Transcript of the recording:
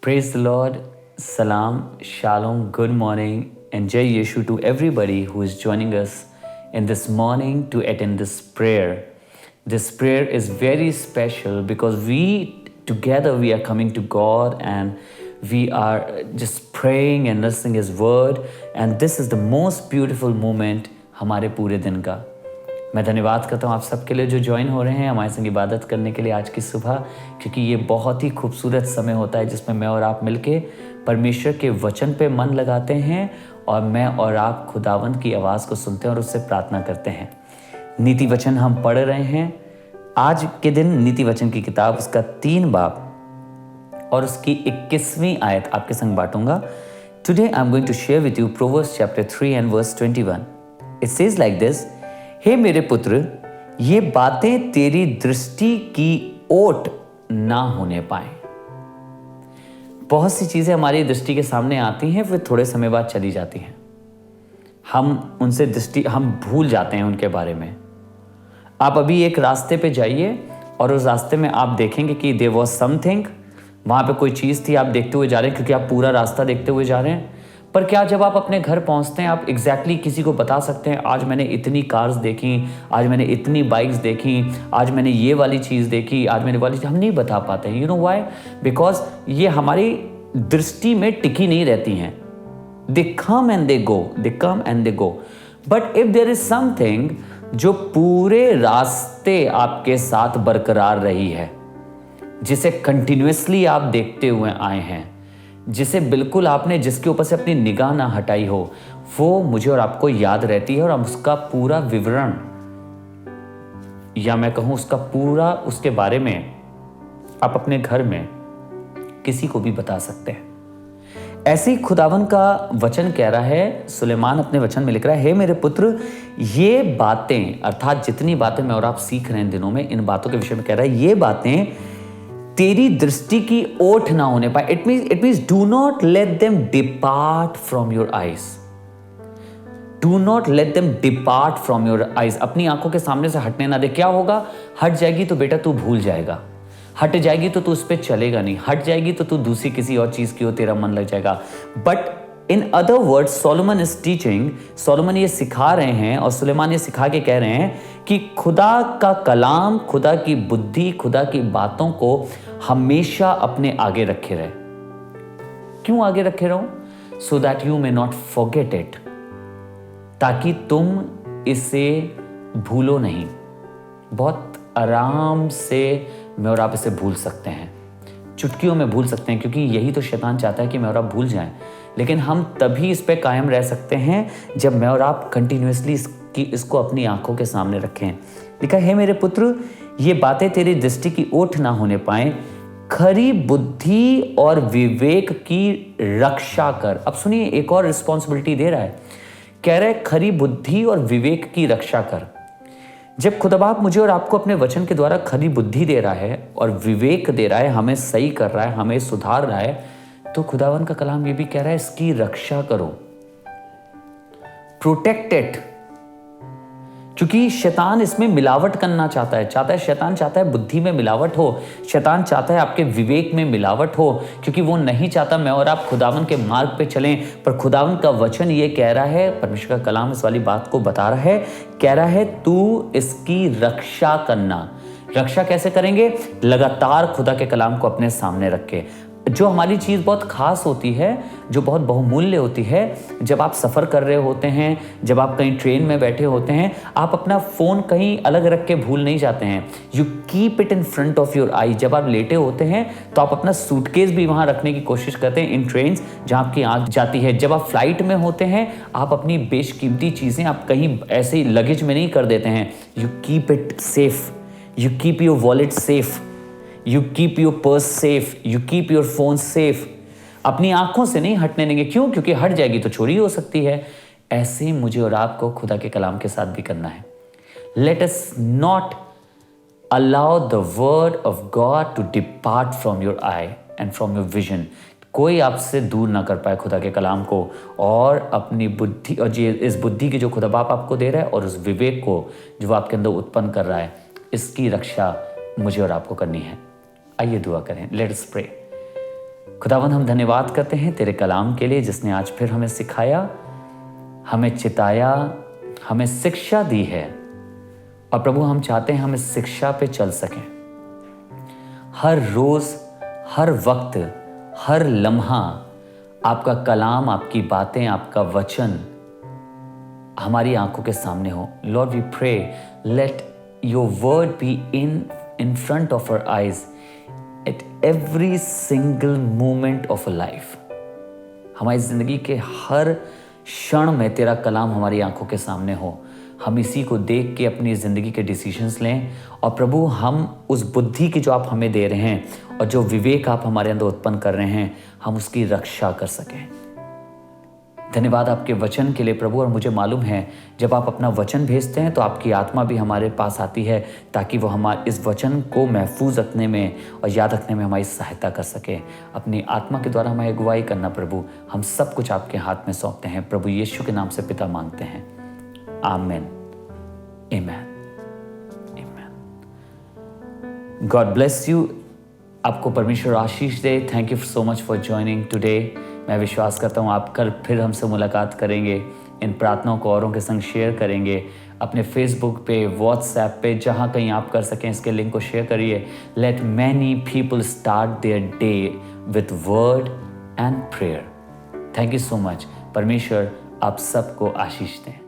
Praise the Lord, Salam, Shalom, good morning, and Jai Yeshu to everybody who is joining us in this morning to attend this prayer. This prayer is very special because we are coming to God and we are just praying and listening His word, and this is the most beautiful moment हमारे पूरे दिन का. मैं धन्यवाद करता हूँ आप सबके लिए जो ज्वाइन हो रहे हैं हमारे संग इबादत करने के लिए आज की सुबह, क्योंकि ये बहुत ही खूबसूरत समय होता है जिसमें मैं और आप मिलके परमेश्वर के वचन पे मन लगाते हैं और मैं और आप खुदावंद की आवाज़ को सुनते हैं और उससे प्रार्थना करते हैं. नीति वचन हम पढ़ रहे हैं. आज के दिन नीति वचन की किताब उसका 3 बाब और उसकी 21वीं आयत आपके संग बांटूंगा. Today I am going to share with you Proverbs chapter 3 and verse 21. It says like this: हे मेरे पुत्र, ये बातें तेरी दृष्टि की ओट ना होने पाए. बहुत सी चीजें हमारी दृष्टि के सामने आती हैं, फिर थोड़े समय बाद चली जाती हैं. हम भूल जाते हैं उनके बारे में. आप अभी एक रास्ते पे जाइए और उस रास्ते में आप देखेंगे कि देयर वाज समथिंग, वहां पे कोई चीज थी, आप देखते हुए जा रहे हैं क्योंकि आप पूरा रास्ता देखते हुए जा रहे हैं. पर क्या जब आप अपने घर पहुंचते हैं आप एग्जैक्टली किसी को बता सकते हैं आज मैंने इतनी कार्स देखी, आज मैंने इतनी बाइक्स देखी, आज मैंने ये वाली चीज़ देखी, आज मैंने वाली चीज़? हम नहीं बता पाते हैं. You know why? बिकॉज ये हमारी दृष्टि में टिकी नहीं रहती हैं. They come and they go. But if there is something जो पूरे रास्ते आपके साथ बरकरार रही है, जिसे कंटिन्यूसली आप देखते हुए आए हैं, जिसे बिल्कुल आपने जिसके ऊपर से अपनी निगाह ना हटाई हो, वो मुझे और आपको याद रहती है और हम उसका पूरा विवरण, या मैं कहूं उसके बारे में आप अपने घर में किसी को भी बता सकते हैं. ऐसे ही खुदावन का वचन कह रहा है, सुलेमान अपने वचन में लिख रहा है: हे मेरे पुत्र, ये बातें, अर्थात जितनी बातें मैं और आप सीख रहे हैं दिनों में, इन बातों के विषय में कह रहा है, ये बातें तेरी दृष्टि की ओट ना होने पाए. It means do not let them depart from your eyes. Do not let them depart from your eyes. अपनी आंखों के सामने से हटने ना दे. क्या होगा? हट जाएगी तो बेटा तू भूल जाएगा, हट जाएगी तो तू उस पर चलेगा नहीं, हट जाएगी तो तू दूसरी किसी और चीज की ओर तेरा मन लग जाएगा. But in other words Solomon is teaching, Solomon ये सिखा रहे हैं और सुलेमान ये सिखा के कह रहे हैं कि खुदा का कलाम, खुदा की बुद्धि, खुदा की बातों को हमेशा अपने आगे रखे रहे. क्यों आगे रखे रहो? So that you may not forget it, ताकि तुम इसे भूलो नहीं. बहुत आराम से मैं और आप इसे भूल सकते हैं, चुटकियों में भूल सकते हैं, क्योंकि यही तो शैतान चाहता है कि मैं और आप भूल जाएं. लेकिन हम तभी इस पे कायम रह सकते हैं जब मैं और आप कंटिन्यूसली इसको अपनी आंखों के सामने रखें. लिखा है: मेरे पुत्र, ये बातें तेरी दृष्टि की ओट ना होने पाए, खरी बुद्धि और विवेक की रक्षा कर. अब सुनिए, एक और रिस्पॉन्सिबिलिटी दे रहा है. कह रहा है खरी बुद्धि और विवेक की रक्षा कर. जब खुदाबाप मुझे और आपको अपने वचन के द्वारा खरी बुद्धि दे रहा है और विवेक दे रहा है, हमें सही कर रहा है, हमें सुधार रहा है, तो खुदावन का कलाम ये भी कह रहा है इसकी रक्षा करो, प्रोटेक्ट इट. क्योंकि शैतान इसमें मिलावट करना चाहता है. शैतान चाहता है बुद्धि में मिलावट हो, शैतान चाहता है आपके विवेक में मिलावट हो, क्योंकि वो नहीं चाहता मैं और आप खुदावन के मार्ग पे चलें. पर खुदावन का वचन ये कह रहा है, परमेश्वर का कलाम इस वाली बात को बता रहा है, कह रहा है तू इसकी रक्षा करना. रक्षा कैसे करेंगे? लगातार खुदा के कलाम को अपने सामने रख के. जो हमारी चीज़ बहुत खास होती है, जो बहुत बहुमूल्य होती है, जब आप सफ़र कर रहे होते हैं, जब आप कहीं ट्रेन में बैठे होते हैं, आप अपना फ़ोन कहीं अलग रख के भूल नहीं जाते हैं. You keep it in front of your eye. जब आप लेटे होते हैं तो आप अपना सूटकेस भी वहाँ रखने की कोशिश करते हैं इन ट्रेन्स जहाँ आपकी आँख जाती है. जब आप फ्लाइट में होते हैं, आप अपनी बेशकीमती चीज़ें आप कहीं ऐसे ही लगेज में नहीं कर देते हैं. You keep it safe, you keep your wallet safe, You keep your purse safe, you keep your phone safe. अपनी आंखों से नहीं हटने देंगे. क्यों? क्योंकि हट जाएगी तो चोरी हो सकती है. ऐसे ही मुझे और आपको खुदा के कलाम के साथ भी करना है. Let us not allow the word of God to depart from your eye and from your vision. कोई आपसे दूर ना कर पाए खुदा के कलाम को और अपनी बुद्धि, और इस बुद्धि की जो खुदा बाप आपको दे रहा है और उस विवेक को जो आपके अंदर उत्पन्न कर रहा है, इसकी रक्षा मुझे और आपको करनी है. आइए दुआ करें. Let us pray. खुदावन हम धन्यवाद करते हैं तेरे कलाम के लिए जिसने आज फिर हमें सिखाया, हमें चिताया, हमें शिक्षा दी है। और प्रभु हम चाहते हैं हम इस शिक्षा पे चल सकें। हर रोज, हर वक्त, हर लम्हा आपका कलाम, आपकी बातें, आपका वचन हमारी आंखों के सामने हो। Lord we pray let your word be in front of our eyes at every single moment of a life. हमारी जिंदगी के हर क्षण में तेरा कलाम हमारी आंखों के सामने हो। हम इसी को देख के अपनी ज़िंदगी के डिसीजंस लें और प्रभु हम उस बुद्धि की जो आप हमें दे रहे हैं और जो विवेक आप हमारे अंदर उत्पन्न कर रहे हैं, हम उसकी रक्षा कर सकें। धन्यवाद आपके वचन के लिए प्रभु। और मुझे मालूम है जब आप अपना वचन भेजते हैं तो आपकी आत्मा भी हमारे पास आती है ताकि वो हमारे इस वचन को महफूज रखने में और याद रखने में हमारी सहायता कर सके। अपनी आत्मा के द्वारा हमारी अगुवाई करना प्रभु। हम सब कुछ आपके हाथ में सौंपते हैं प्रभु यीशु के नाम से पिता मांगते हैं, आमेन, आमेन, आमेन। God bless you. आपको परमेश्वर आशीष दे। Thank you so much for joining today. मैं विश्वास करता हूँ आप कल फिर हमसे मुलाकात करेंगे। इन प्रार्थनाओं को औरों के संग शेयर करेंगे। अपने फेसबुक पे, व्हाट्सएप पे, जहाँ कहीं आप कर सकें इसके लिंक को शेयर करिए। Let many people start their day with word and prayer. Thank you so much. परमेश्वर आप सबको आशीष दें।